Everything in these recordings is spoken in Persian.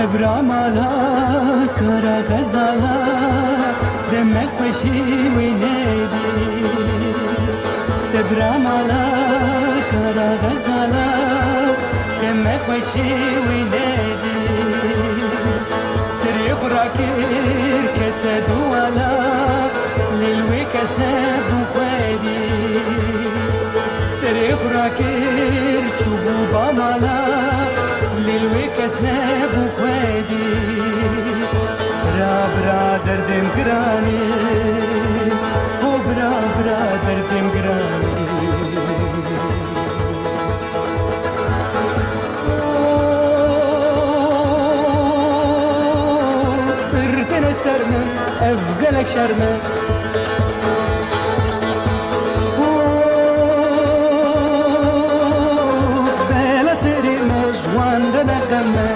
سبرا مالا كرا غزالا دمك خوشي وينادي سبرا مالا كرا غزالا دمك خوشي وينادي سري براكير كتدوالا للويك اسناب وخوادي سري براكير شبوبا مالا للويك اسناب وخوادي برا دردم گرانی او برا دردم گرانی بردن سرمن افگلک شرمن بلا سری مجوان دنگمه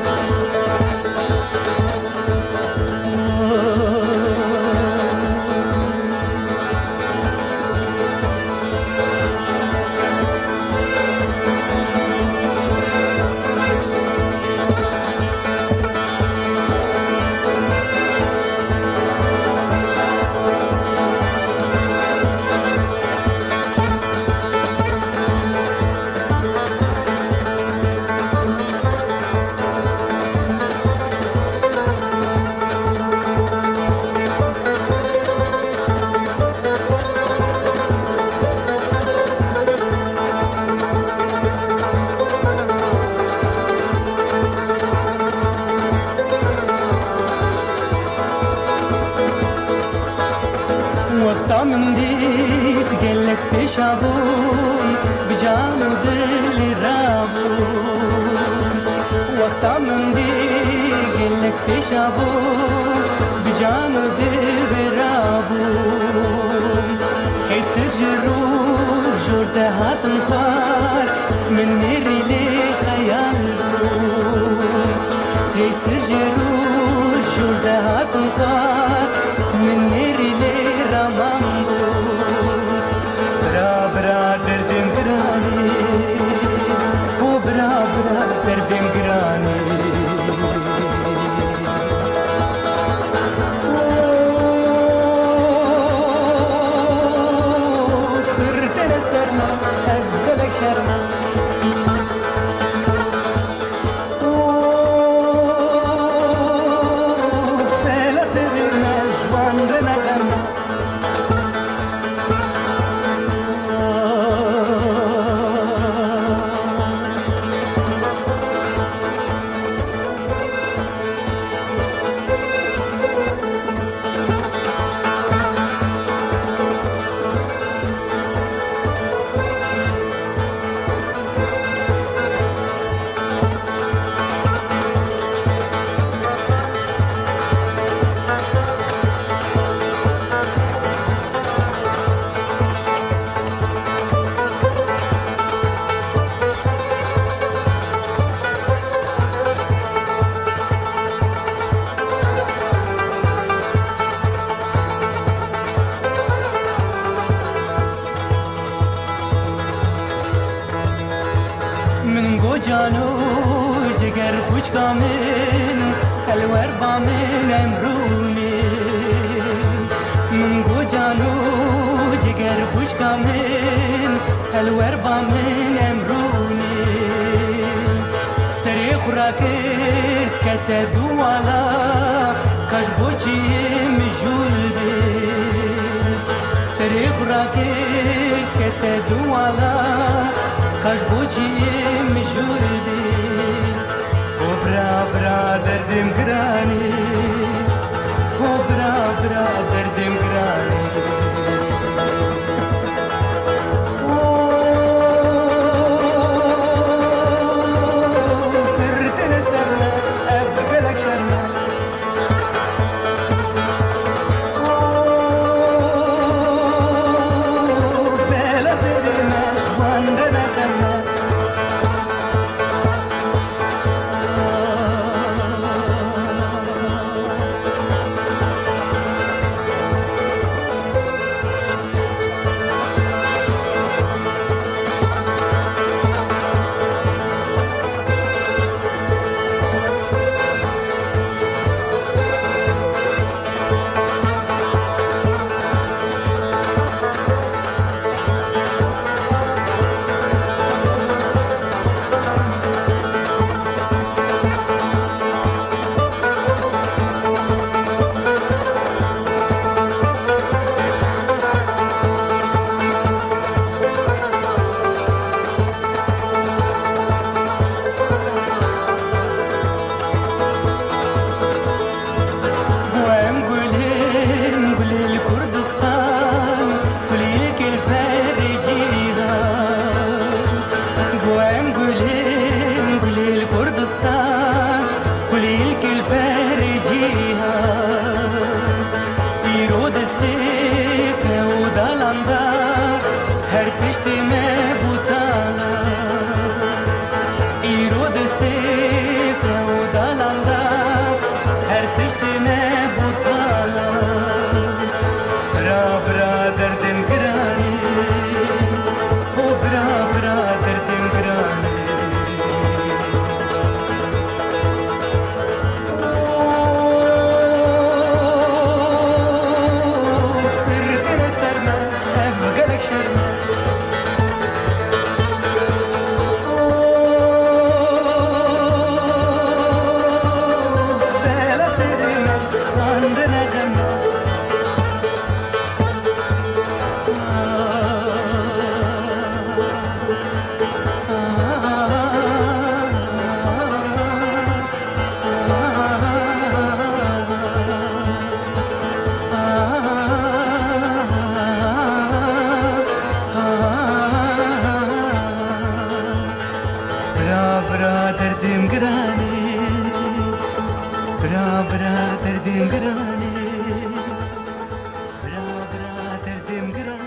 وقتا من ديت قلك تشابون بجان ودل رابون وقتا من ديت قلك تشابون بجان ودل رابون كيسر جروح جورده هاتن خوار من ميري لي خيال كيسر جروح جورده هاتن خوار من ميري لي برا دردم گرانی او برا دردم گرانی بردن سرما افگلک شرما بلا سری مجوان دنگمه من گو جانو جگر خوش کامن الور بامن امرونی من گو جانو جگر خوش کامن الور بامن امرونی سری خوراکر کت دوالا کاش بوچی مجول بی سری خوراکر کت دوالا کاش بوچی مجول بی او برا دردم گرانی او برا دردم گرانی بردن سرما افگلک شرما بلا سری مجوان دنگمه وين قولين قولي الكردستان قولي الكلفة رجيها إيرو دستيك ودالاندا هر تشتي مبوتانا إيرو دستيك ودالاندا هر تشتي مبوتانا برا برا دردن گرانی او برا برا دردن گرانی دردن سرما افغلک شرما بلا سرما عندنا جمع برا دردم گرانی برا دردم گرانی برا دردم گرانی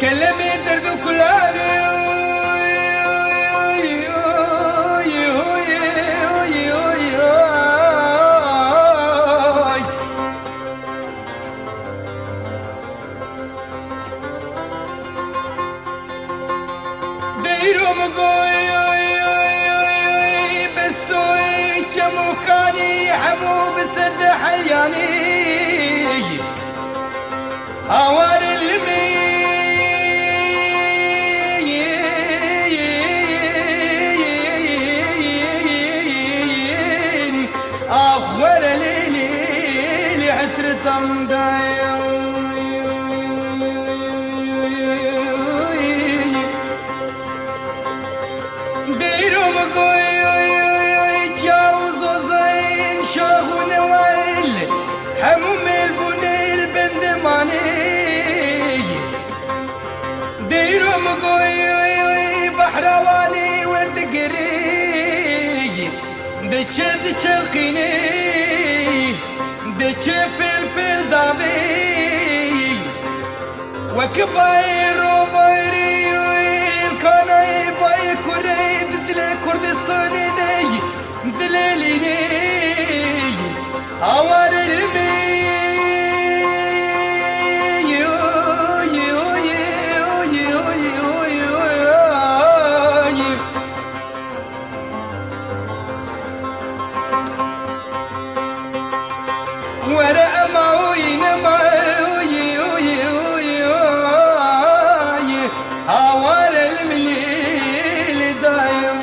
كلمي درد كلاني ديرو مقوي بستوي جموكاني حمو بسد حياني هوار المي أخور ليلي عسرة مدايا ديرو مقوي جاوزو زين شاهو نويل حموم البني البندماني ديرو مقوي بحرواني ورد قري دشد شلقيني چه پل پل داوی وكباي روبايري الكاناي باي كوري دل كردستاني دي دليلي هوار المي ورا معوين هوار المليل دايم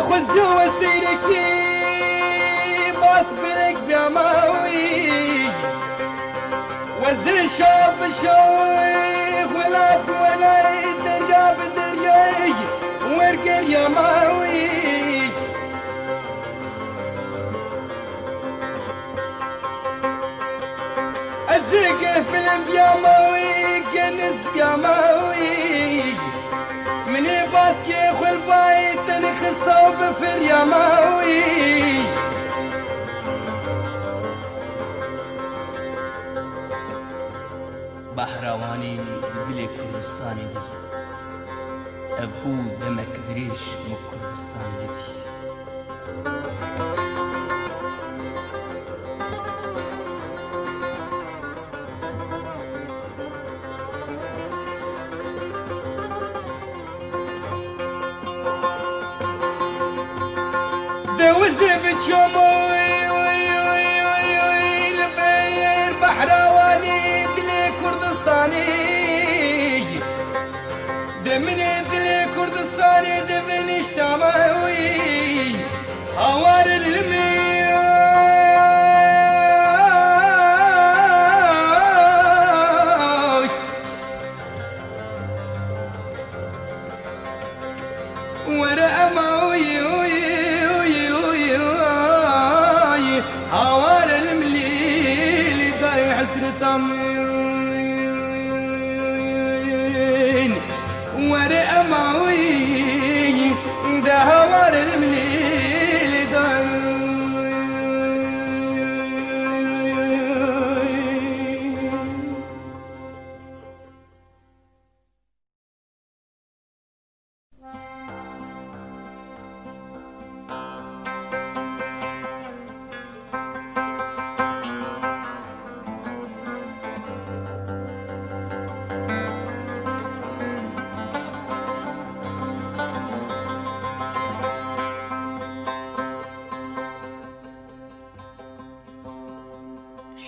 خذ وزيركي باصبرك بيماوي وزير شاب شوي ولاد ولاي دريا بدرياي ورقل يماوي الزقف بالبيماوي كنز بيماوي من باسكي خل بايت نخستو بفر يماوي بحرواني بلي كردستاني دي ابو دمك بريش مو كردستان دي دوزي بتشوموي البير بحرواني دلي كردستاني دمني دلي كردستاني دمني اشتماوي هوار المي ورا معوي هوار المليل داي حسرة من ورق معوي ده هوار المليل داي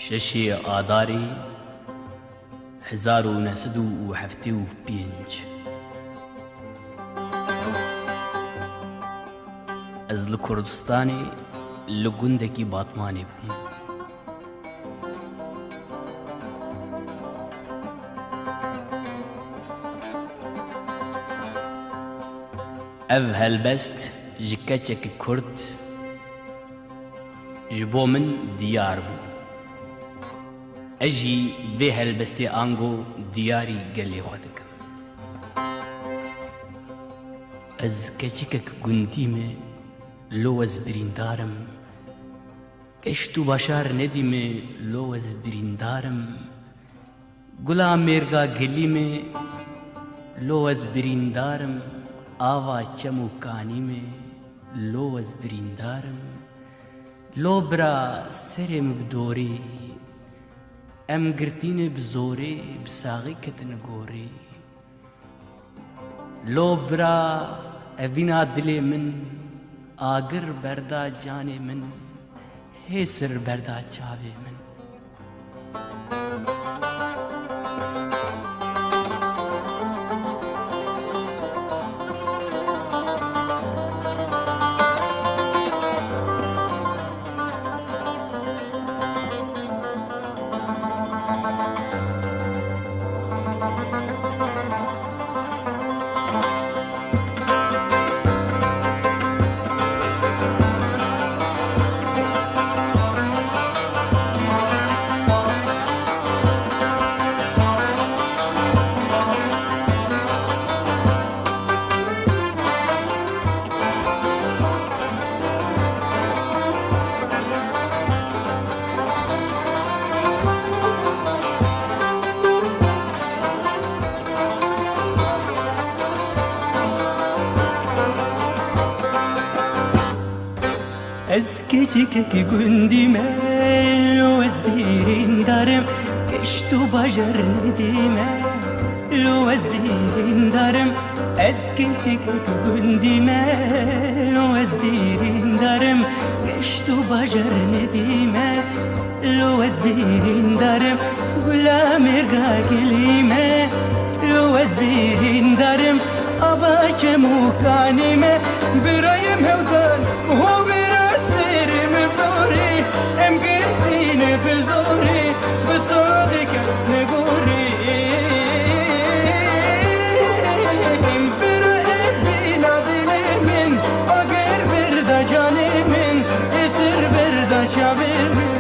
ششی آداری 1975 از لکردستانی لگندکی باتمانی بوم او هلبست جکچک کرد جبو من دیار بو اجي به هلبستي انگو دیاری گلی خودکم از کچکک گندیمه لو از بریندارم گشت و باشار ندیمه لو از بریندارم گلا میرگا گلی میں لو از بریندارم آوا چمو کانی میں لو از بریندارم لو برا سرم بدوری ام گرتین بزوری بساغی کتن گوری لو برا اوینا دل من آگر بردا جان من هیسر بردا چاوی من از küçük gündime lo az birindarım Keşt u bajar nedime lo az birindarım Az küçük gündime lo az birindarım Keşt u bajar nedime lo az birindarım Gula mirga gelime lo az birindarım Aba çemu kanime birayım hevzan ام گرتین بزوری بسادک نگوری ام برو ادینا دل من اگر بردا جان من اسر بردا شب من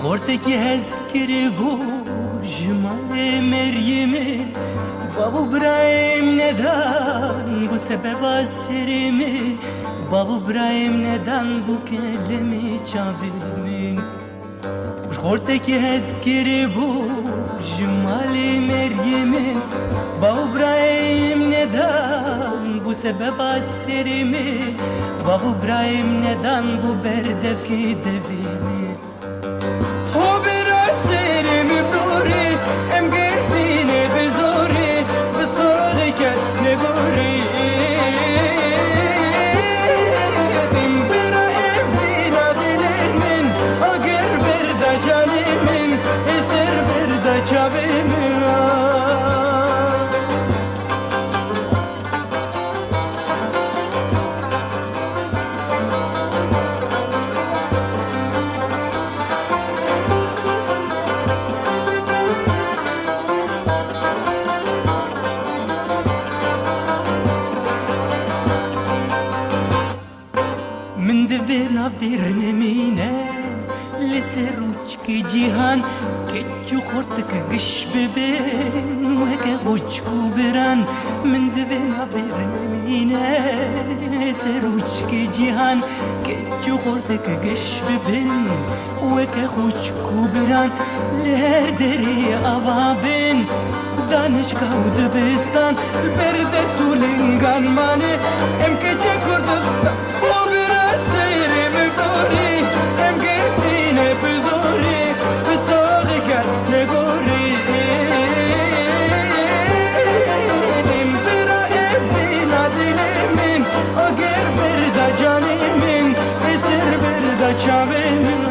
خورتکی هزکری بو جمال مریمه بابو برایم ندان بو سبب سرمه بابو برایم ندان بو کلمه چاویمه خورتکی هزکری بو جمال مریمه بابو برایم ندان بو سبب سرمه بابو برایم ندان بو بردفکی دویمه ام گردین بزوری بسالی که نگوری ام برا اینا دل من اگر بردا جان من اسر بردا چاوی من من دوینا برنمینه لسروچ کی جیهان کچو خورتک گش ببین وکه خوچکو برن من دوینا برنمینه لسروچ کی جیهان کچو خورتک گش ببین وکه خوچکو برن لهر دری آوابین دانشگاه و دبستان بردست و لنگان مانه ام کچه کردستان ام گردین بزوری بسالی که نگوری ام برا اینا دل من اگر بردا جان من اسر بردا چاوی من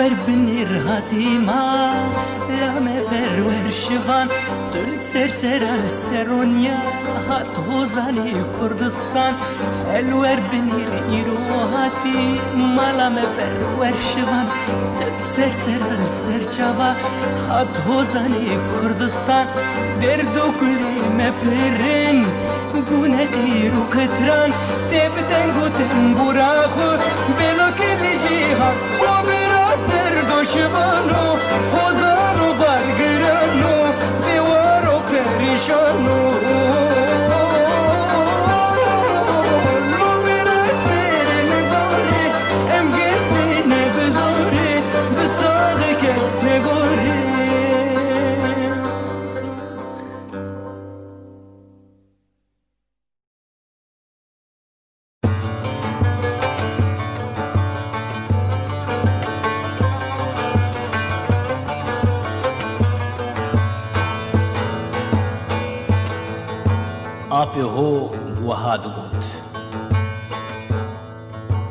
الور بنیر هاتی ما لامه برور شوان دل سر سرونیا هات هوزانی کردستان الور بنیر ایرو هاتی ما لامه برور شوان دل سر چاوا هات هوزانی کردستان دردو کلی مپرن گونه ایرو کتران تبدن گوتن براخو بلو کلی جیها و برادر دشمنو هوزانو برگرانو دیوارو پریشانو لو برسرن گوری ام گردی نبزوری بساده که نگوری آپ هو وهاد گوت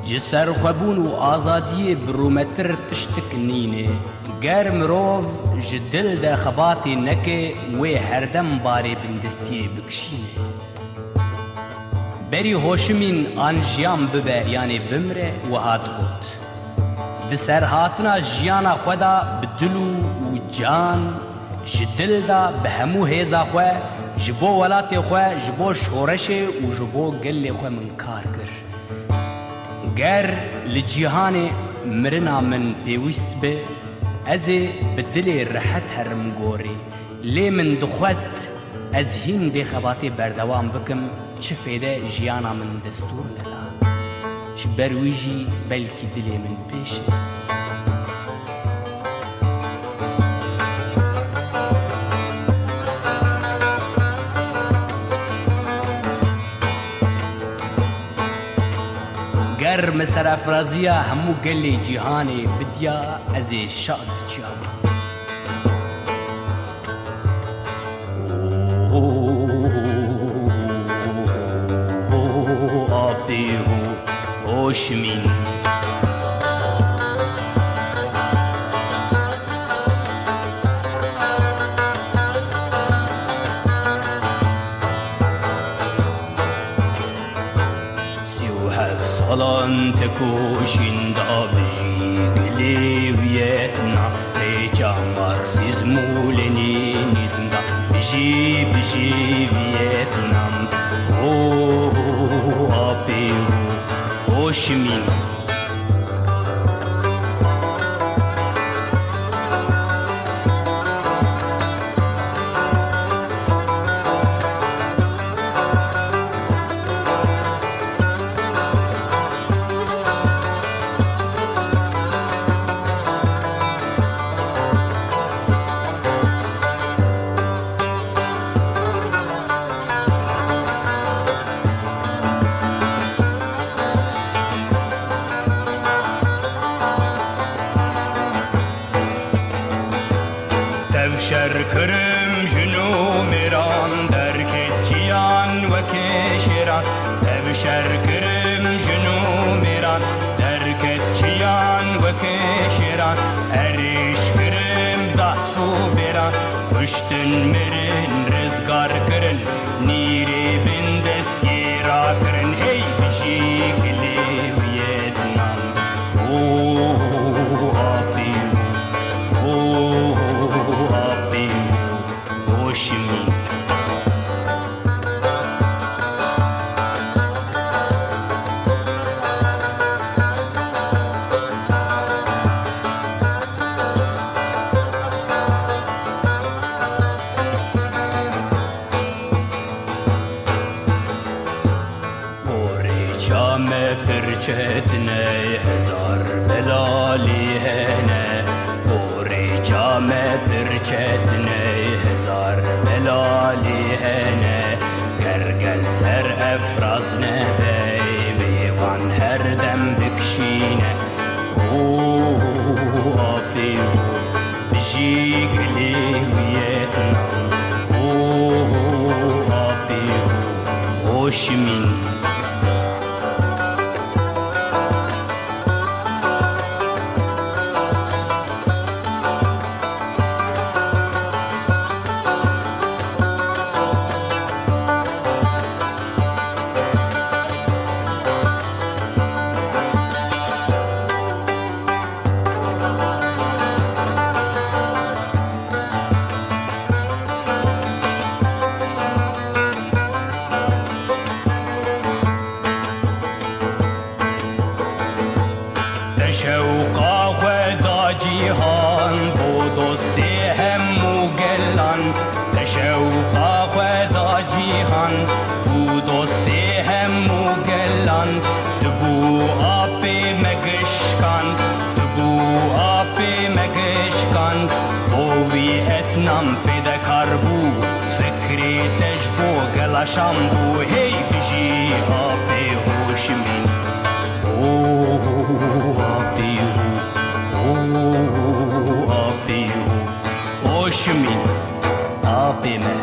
جسر خبون و آزادی برومتر تشتک نینه گر مروف جدل ده خباتی نکه و هردم باری بندستی بکشینه بری هوشمین آن جیان ببه یعنی بمره وهاد گوت ده سرهاتنا جیانا خدا بدلو و جان جدل ده به همو هیزا خواه جبو ولات خواه جبو شورش و جبو گل خواه من کار گر گر لجیهان مرنا من پیوست به از بدل رحت هرم گوری لی من دخواست از هین دی خباتی بردوام بکم چه فیده جیانا من دستور ندا چه برویجی بلکی دلی من پیشه گر مسر افرازیا همو گلی جهانی بدیا از شاد چیام آبی هوشمین سالان تکوشین دابجی گلیویتنا ریچا مارکسیزمو لنینیزم دا بجی ویتنام آبی هوشمین کرم جنو میران در کتیان و کشیران تبشر کرم جنو میران در کتیان و کشیران هریش کرم داسو بیران کشتن مرن رزگار کرن نیری بندست گیرا کرن ای بجی گلی ویتنام آبی هوشمین چتنه هزار بلالی هنه پوری جامه در چتنه هزار بلالی هنه گرگل سر افراز نبی بیوان هر دم بکشینه آبی بجی گلی ویتنام آبی هوشمین شام بو هی بجی آبی هوشمی آبی آبی هوشمی آبی من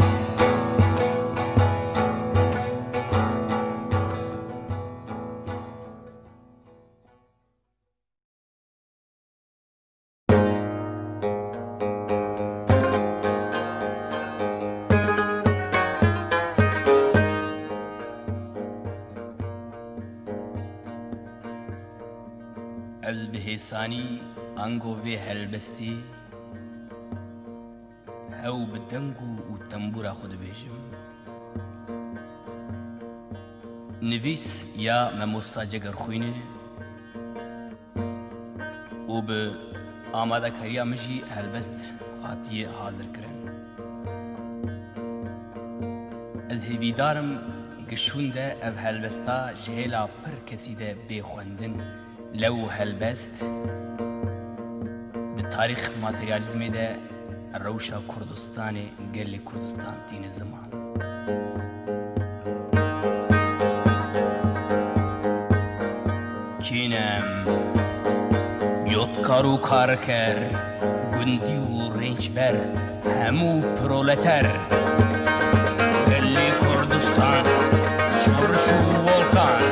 از بهیسانی انگو وی هلبستی او بدنگو و تنبورا خود بیجم نویس یا مموستا جگر خوینه و به آماده کریا مجی هلبست هاتیه حاضر کرن از هیویدارم گشونده او هلبستا جهیلا پر کسی ده بخوندن لو هلبست ده تاریخ ماتریالیزمی ده روشا کردستان گل کردستان تین زمان کینم یودکارو کار کر گندی و رنج بر همو پرولتر گل کردستان شورش و ولکان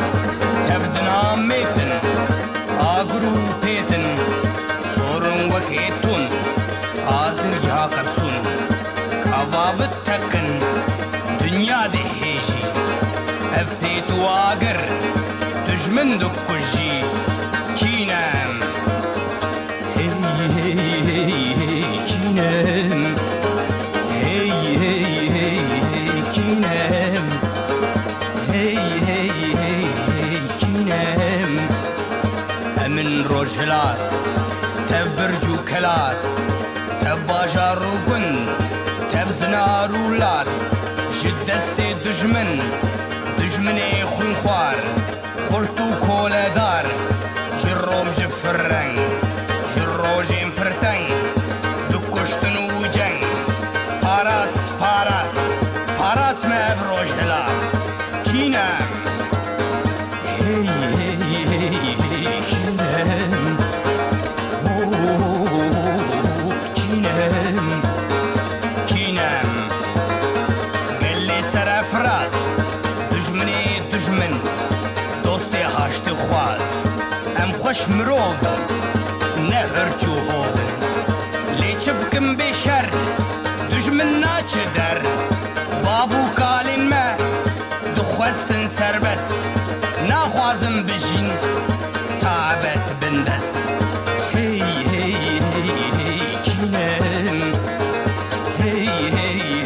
تبدنا میتن آگرو پیتن سورن وکیتون آدر یا کرسون کبابت تکن دنیا ده هیجی افتیت و آگر دجمن دو کجی کینم هی هی هی هی کینم هی هی هی هی کینم هی هی هی هی کینم امن روجلات تبرجو کلات تباجار و گند تبزنار و لات جدست دجمن دجمن خونخوار خورتو کولدار جروم جفرنگ جروجیم پرتنگ دو کشتن و جنگ پاراس پاراس پاراس مب روجلات کینم هی هی هی هی کینم کینم گلی سر فراس دجمنی دجمن دوستی هاشت خواز ام خوش مروگم نه هرچو هوگم لیچ بکم بشر دجمن ناچه در بابو کالین ما دخواستن سربس نخوازم بجین تابت بندس هی هی هی هی کینم هی هی هی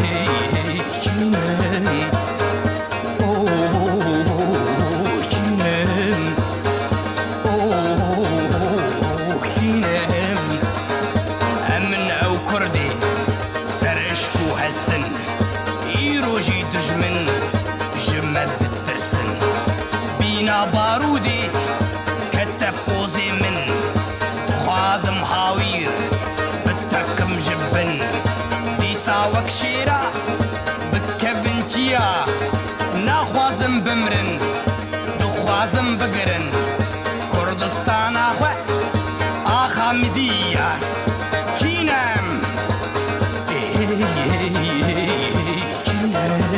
هی کینم کینم کینم امن او کردی سرشکو هستن ایروجی دجمن جمد بترسن بینا بارودی کتب قوزی من خوازم هاویر بترکم جبن دیسا وک شیرا بکبن چیا نخوازم بمرن دخوازم بگرن کردستان آخوه آخا مدیا کینم کینم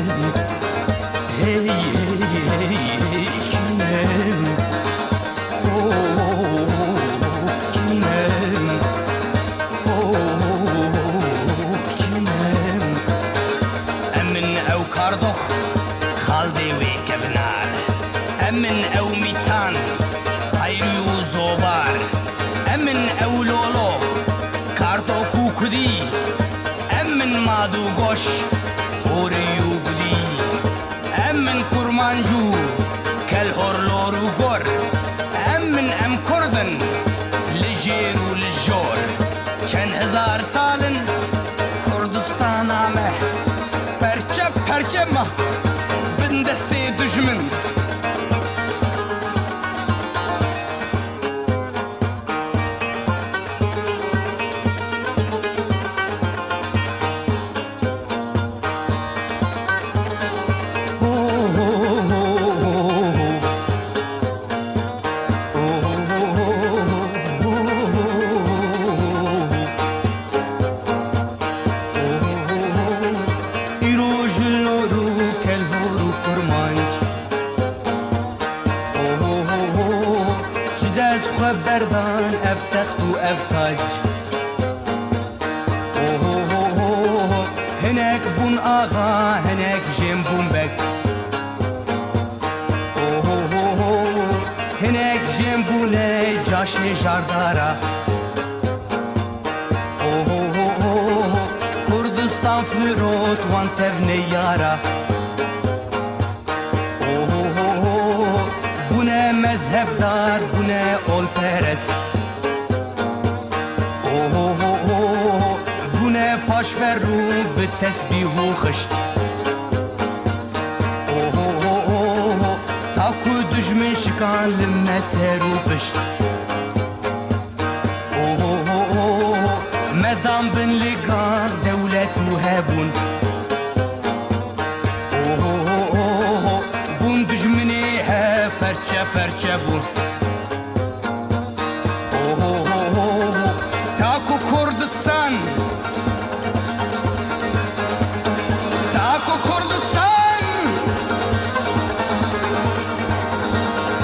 امن او میتان خیری و زوبار امن او لولو کارتو کوکدی امن مادو گوش اوریو بدی امن کرمانجو کل هرلورو گور امن ام کردن لجیر و لجور چند هزار سالن کردستان آمه پرچه پرچه ما بندسته دجمن بردان افتخت و افتاج هناك بون آغا هناك جيم بون بك هناك جيم بوني جاشني جاردارا كردستان فلوت وان تبني يارا بونه مذهب دار بونه اول پرست بونه پاشور رو به تسبیح و خشت تاکو دجمن شکان لمسر و پشت مدام بن لگان دولت و هبون بون دجمنی ها فرچه فرچه بون تاکو کردستان تاکو کردستان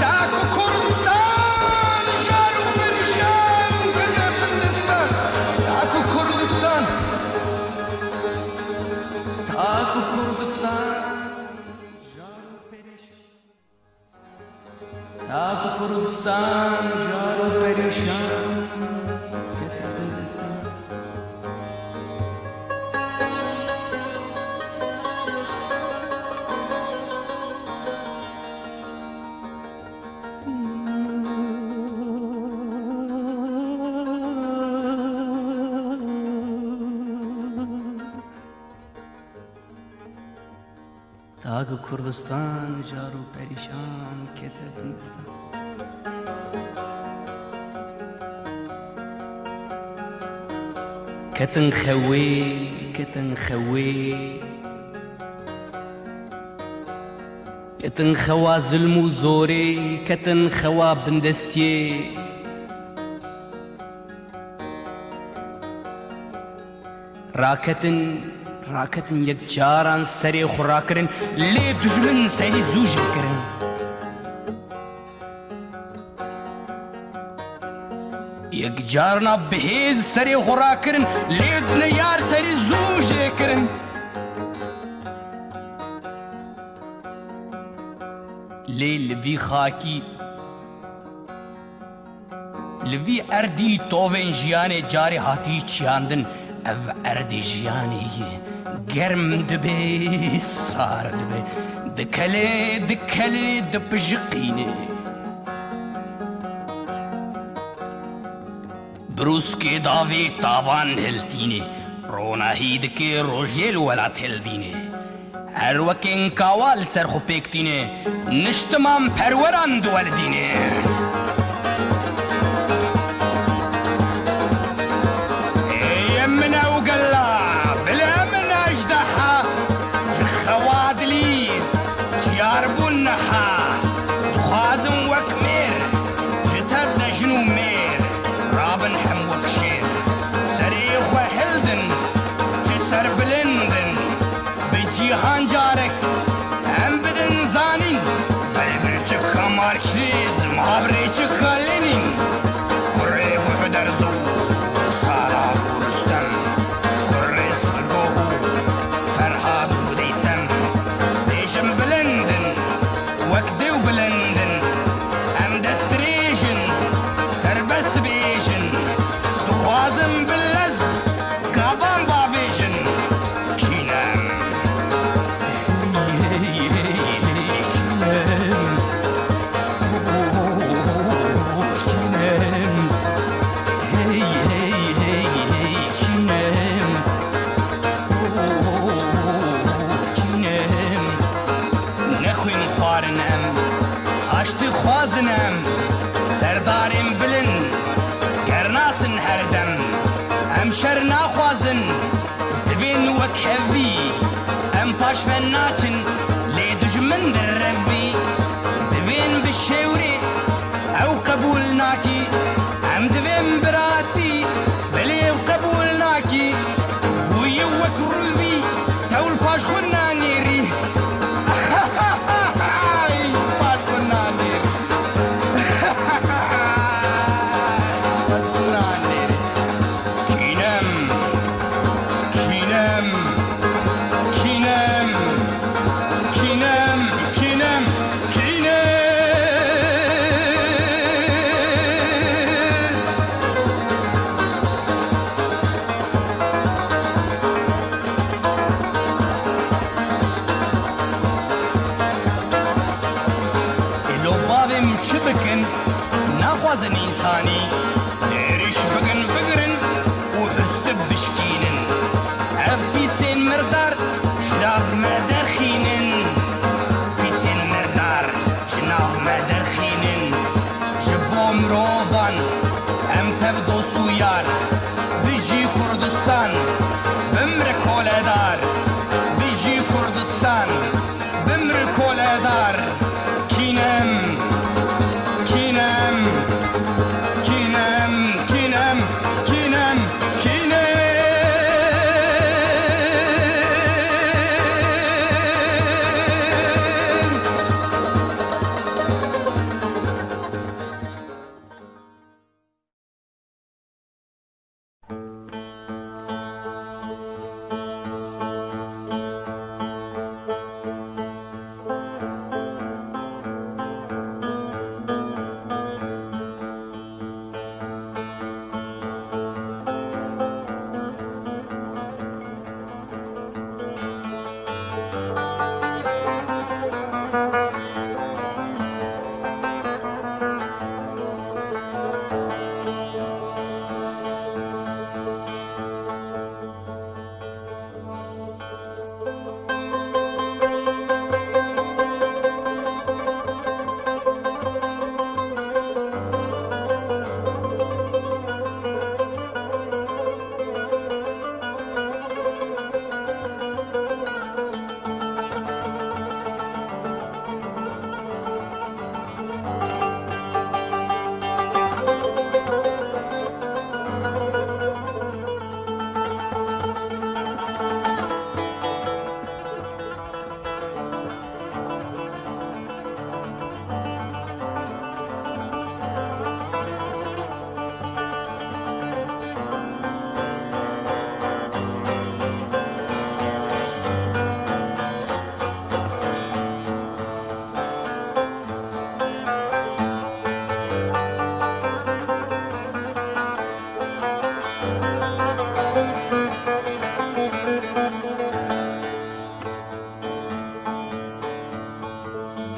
تاکو کردستان جارو پریشان کدر بندستان تاکو کردستان تاکو کردستان جارو پریشان تاکو کردستان جارو پریشان تاگ کردستان جارو پریشان کتب هندستان کتن خوی کتن خوی کتن خوا ظلم و زوری کتن خوا بندستی راکتن راکتن یک جاران سری خورا کرن لی دجمن سری زوج کرن یک جارنا بهیز سری خورا کرن لی دنیار سری زوج کرن لی لوی خاکی لوی اردی تووین جیان جاری هاتی چیاندن او اردی جیانی گرم دبی سار دبی دکلی دپجقینه بروس کے داوی تاوان ہلتینے رونا ہید کے روجیل ولا تھلدینے ہر وکین کاوال سرخو پیکتینے نشتمام پروران دولدینے يمنا وقلا بلا من اجدحها خوادلي جاربو النحا خازم وكمير جتر جنو مير رابن حم وكشير سريخ وحلدن جسر بلندن بجيهان جارك هم بدن زانين بلبرچك ماركسيز محابريچك لينين قريب وحدر زو سردارم بلن گرناسن هر دم ام شر ناخوازن دبین وک حوی ام پاش فن ناچن لی دجمن در ربی دبین بشوری او قبول ناکی ام دبین براتی بلی قبول ناکی وی وک روی تول پاش خونا نیری پاش خونا نیری مازن إنساني ديرش بقن بقرن وحست بشكينن أفي سين مردار شناف مدر خينن في سين مردار شناف مدر خينن جبو مروضان أم تبدوست ويار بيجي كردستان بمر كولدار بيجي كردستان بمر كولدار كينم كينم كينم كينم كينم كينم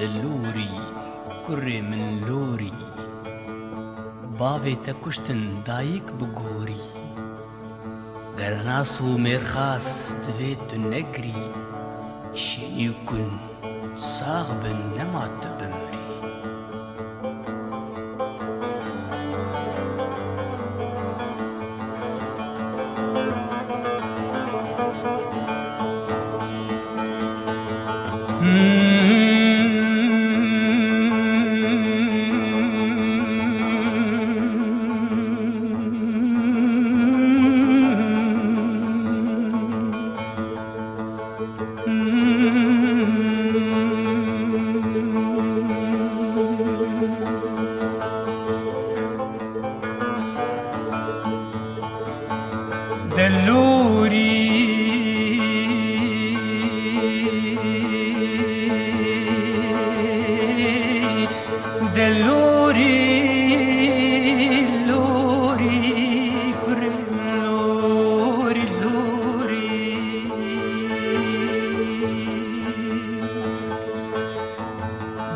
دلوري كري من لوري بابي تكشتن دايك بغوري غرناسو ميرخاس دفيت نجري شين يكون صاغب نما تبمري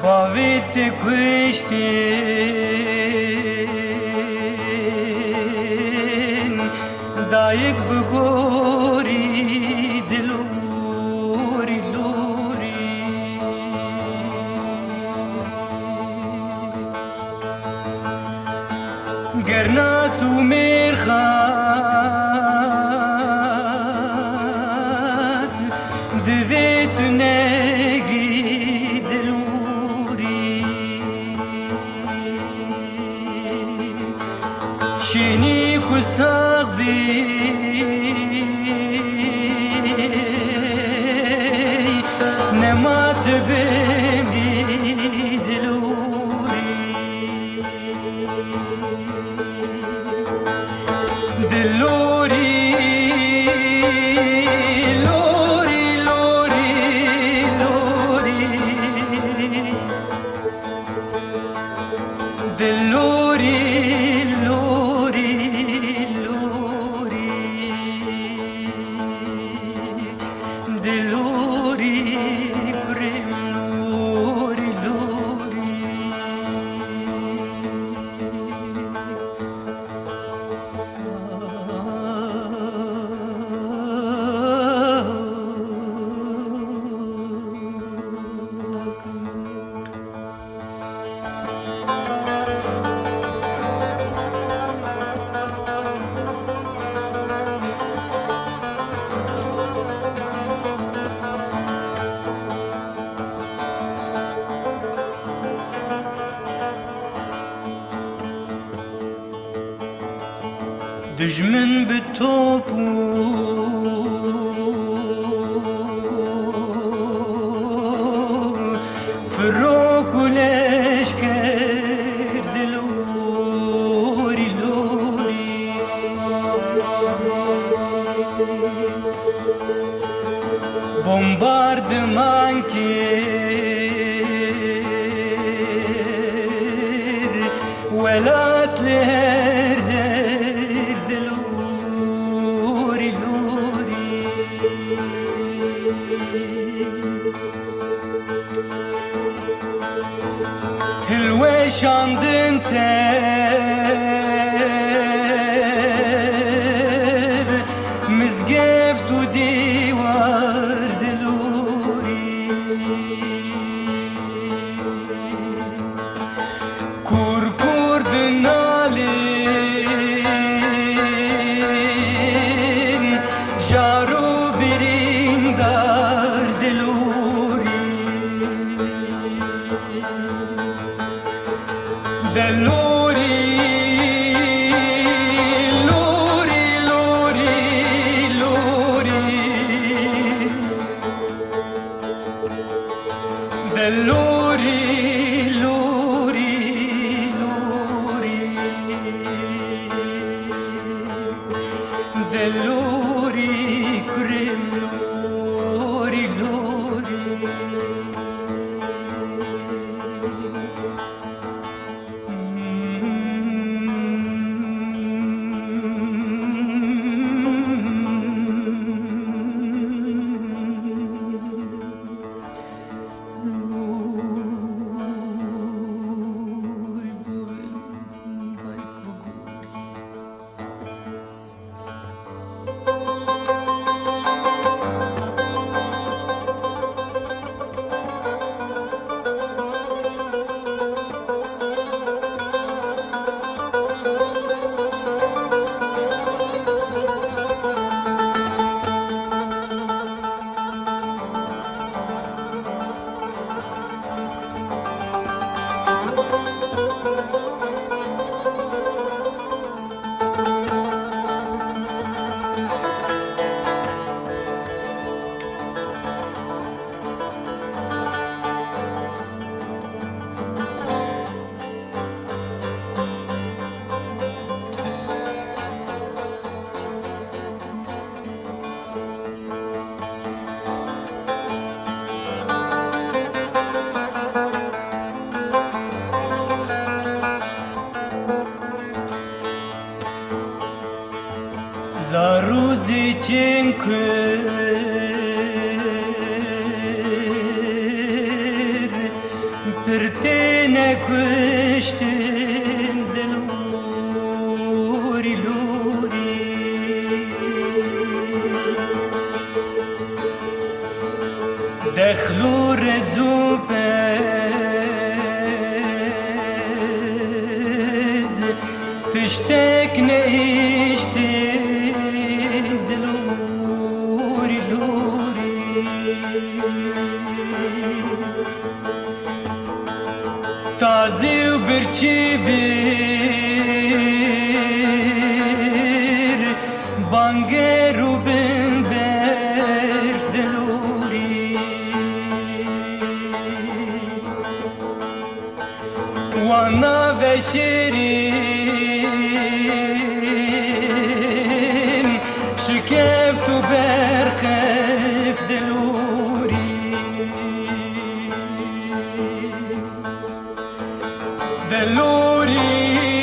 Bavit kuştin dayık bugori diluri luri gerna sumir khas devet negi شینی کساق بی نمات بمی دلوری دلوری لوری لوری لوری دلوری دجمن بتوبو فروك وليش كرد لوري لوري بومباردمان كير ولا تلهر لوري لوري الويش عند انت مزقفت وديوار دلوري كور دنالين جارو برين دار دلوري دلوري لوري لوري لوري دلوري لوري لوري دلوري كريم لوري لوري Zaruzi cinkır Pirtene kuştin deluri luri Dexlu rezupez Tiştek ne iştin deluri luri Tazi u birçi bir Bangeru bin berf deluri Wana ve şirin Şükeftu berkef deluri Deluri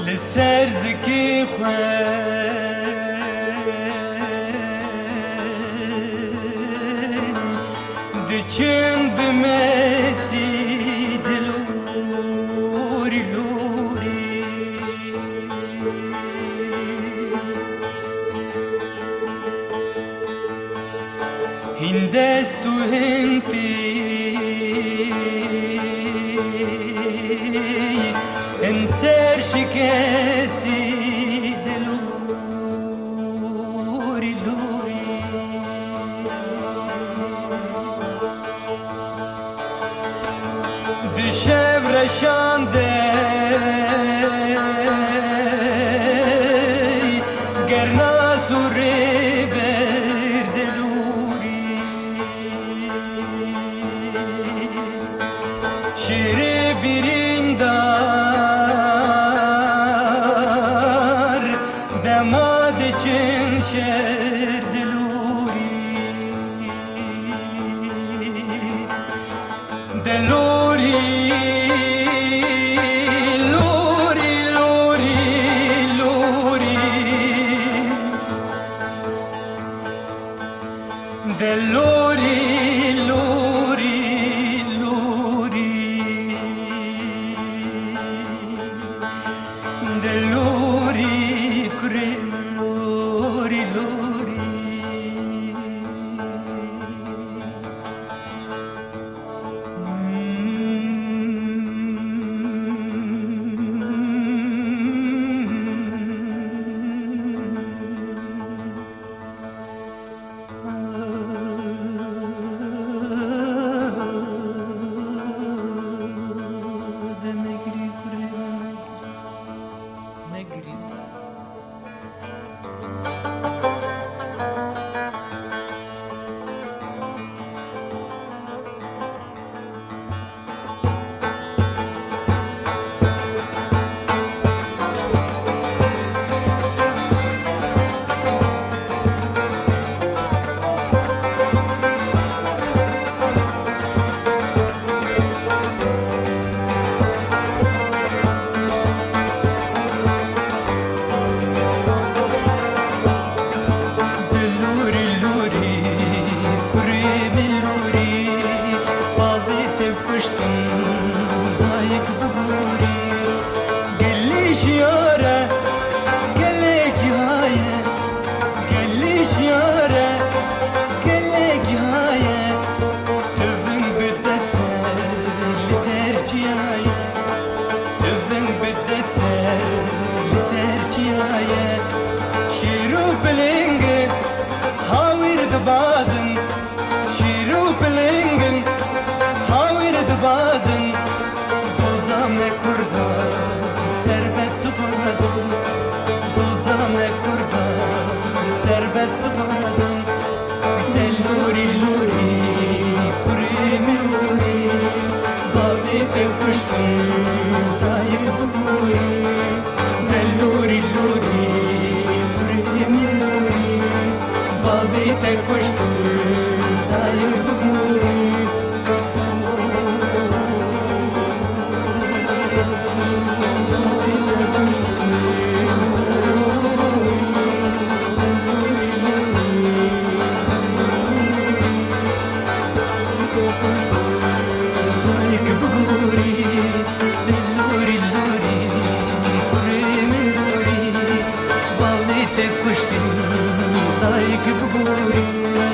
لسر زکی دچن بمسی دلوری لوری هندست و هندی انسر شکستی دلوری لوری دشب رشانده گرنا سوری بر دلوری شیر بریندار دماد چن شر دلوری دلوری لوری لوری لوری دلوری لوری لوری دلوری کرم لوری لوری Like a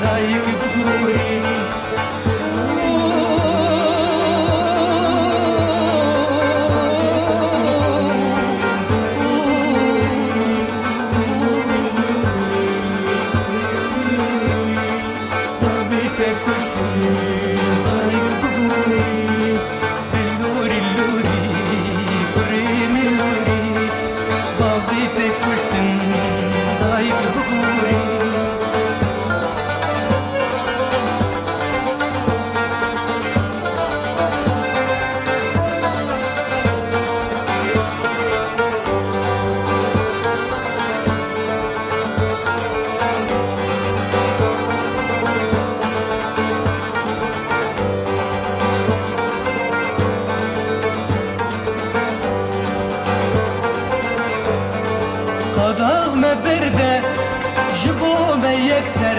دایک بگوری قدام برده جبو me yekser